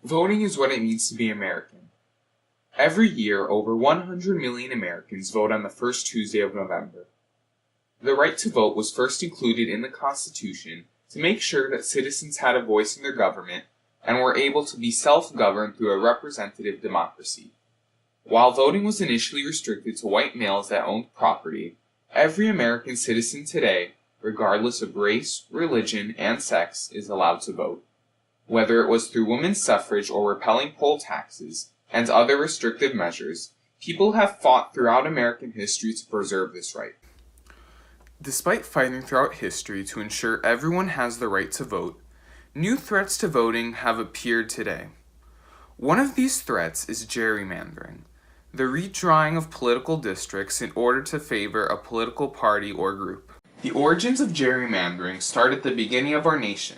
Voting is what it means to be American. Every year, over 100 million Americans vote on the first Tuesday of November. The right to vote was first included in the Constitution to make sure that citizens had a voice in their government and were able to be self-governed through a representative democracy. While voting was initially restricted to white males that owned property, every American citizen today, regardless of race, religion, and sex, is allowed to vote. Whether it was through women's suffrage or repealing poll taxes and other restrictive measures, people have fought throughout American history to preserve this right. Despite fighting throughout history to ensure everyone has the right to vote, new threats to voting have appeared today. One of these threats is gerrymandering, the redrawing of political districts in order to favor a political party or group. The origins of gerrymandering start at the beginning of our nation,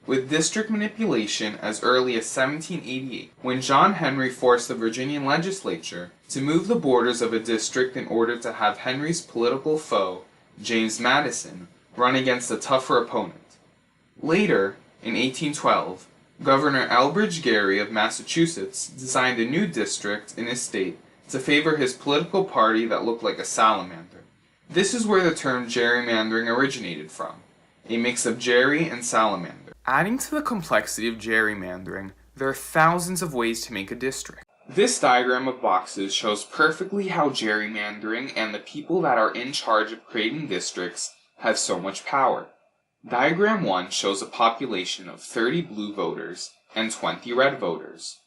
with district manipulation as early as 1788, when John Henry forced the Virginian legislature to move the borders of a district in order to have Henry's political foe, James Madison, run against a tougher opponent. Later, in 1812, Governor Elbridge Gerry of Massachusetts designed a new district in his state to favor his political party that looked like a salamander. This is where the term gerrymandering originated from, a mix of gerry and salamander. Adding to the complexity of gerrymandering, there are thousands of ways to make a district. This diagram of boxes shows perfectly how gerrymandering and the people that are in charge of creating districts have so much power. Diagram 1 shows a population of 30 blue voters and 20 red voters.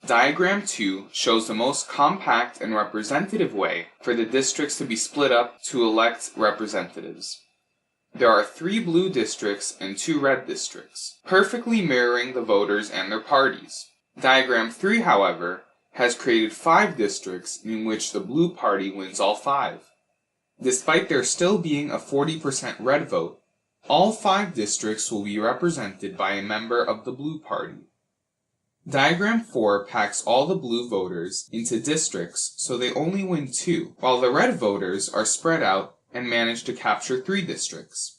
Diagram 2 shows the most compact and representative way for the districts to be split up to elect representatives. There are 3 blue districts and 2 red districts, perfectly mirroring the voters and their parties. Diagram 3, however, has created 5 districts in which the blue party wins all 5. Despite there still being a 40% red vote, all 5 districts will be represented by a member of the blue party. Diagram 4 packs all the blue voters into districts so they only win 2, while the red voters are spread out and manage to capture 3 districts.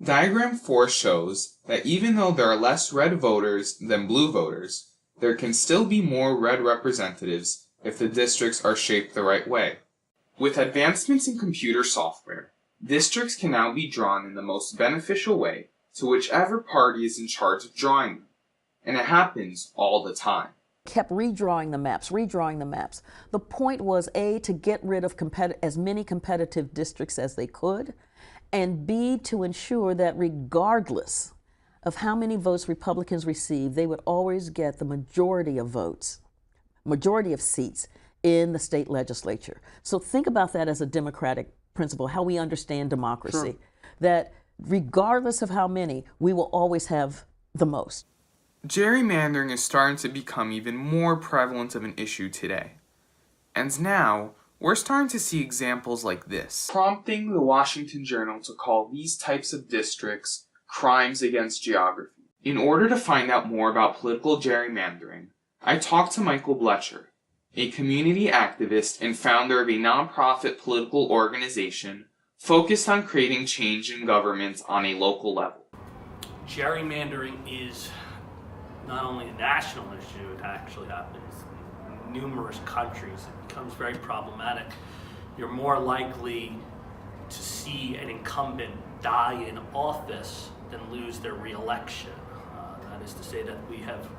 Diagram 4 shows that even though there are less red voters than blue voters, there can still be more red representatives if the districts are shaped the right way. With advancements in computer software, districts can now be drawn in the most beneficial way to whichever party is in charge of drawing them, and it happens all the time. Kept redrawing the maps. The point was A, to get rid of as many competitive districts as they could, and B, to ensure that regardless of how many votes Republicans received, they would always get the majority of seats in the state legislature. So think about that as a democratic principle, how we understand democracy, Sure. that regardless of how many, we will always have the most. Gerrymandering is starting to become even more prevalent of an issue today. And now, we're starting to see examples like this, prompting the Washington Journal to call these types of districts crimes against geography. In order to find out more about political gerrymandering, I talked to Michael Blecher, a community activist and founder of a nonprofit political organization focused on creating change in government on a local level. Gerrymandering is not only a national issue, it actually happens in numerous countries. It becomes very problematic. You're more likely to see an incumbent die in office than lose their re-election. That is to say that we have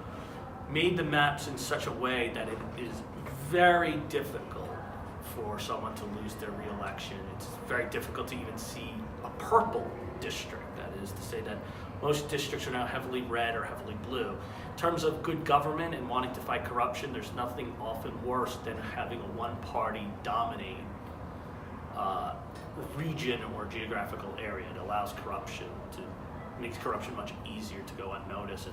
made the maps in such a way that it is very difficult for someone to lose their re-election. It's very difficult to even see a purple district. That is to say that most districts are now heavily red or heavily blue. In terms of good government and wanting to fight corruption, there's nothing often worse than having a one-party dominate region or geographical area. It makes corruption much easier to go unnoticed.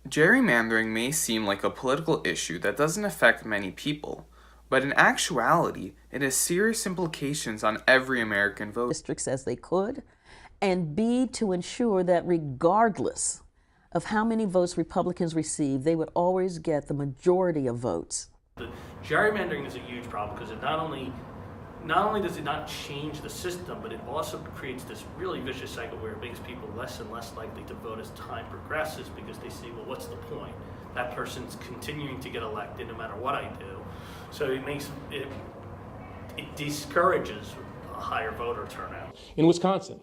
Gerrymandering may seem like a political issue that doesn't affect many people, but in actuality, it has serious implications on every American voter. Districts as they could, and B, to ensure that regardless of how many votes Republicans received, they would always get the majority of votes. The gerrymandering is a huge problem because it not only does it not change the system, but it also creates this really vicious cycle where it makes people less and less likely to vote as time progresses because they see, well, what's the point? that person's continuing to get elected no matter what I do. So it discourages a higher voter turnout. In Wisconsin,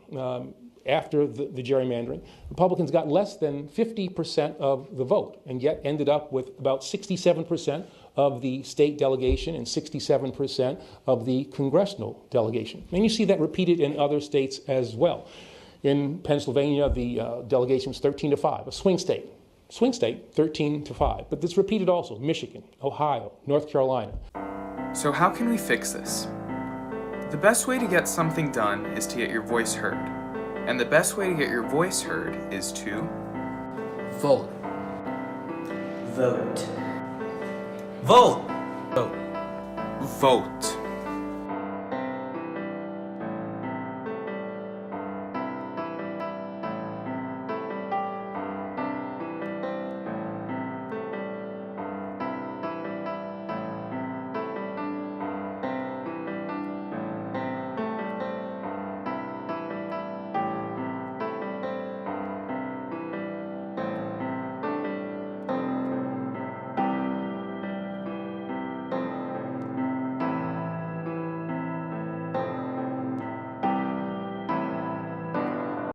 after the gerrymandering, Republicans got less than 50% of the vote, and yet ended up with about 67% of the state delegation and 67% of the congressional delegation. And you see that repeated in other states as well. In Pennsylvania, the delegation was 13-5, a swing state. Swing state, 13-5. But this repeated also Michigan, Ohio, North Carolina. So how can we fix this? The best way to get something done is to get your voice heard. And the best way to get your voice heard is to Vote. Vote. Vote. Vote. vote.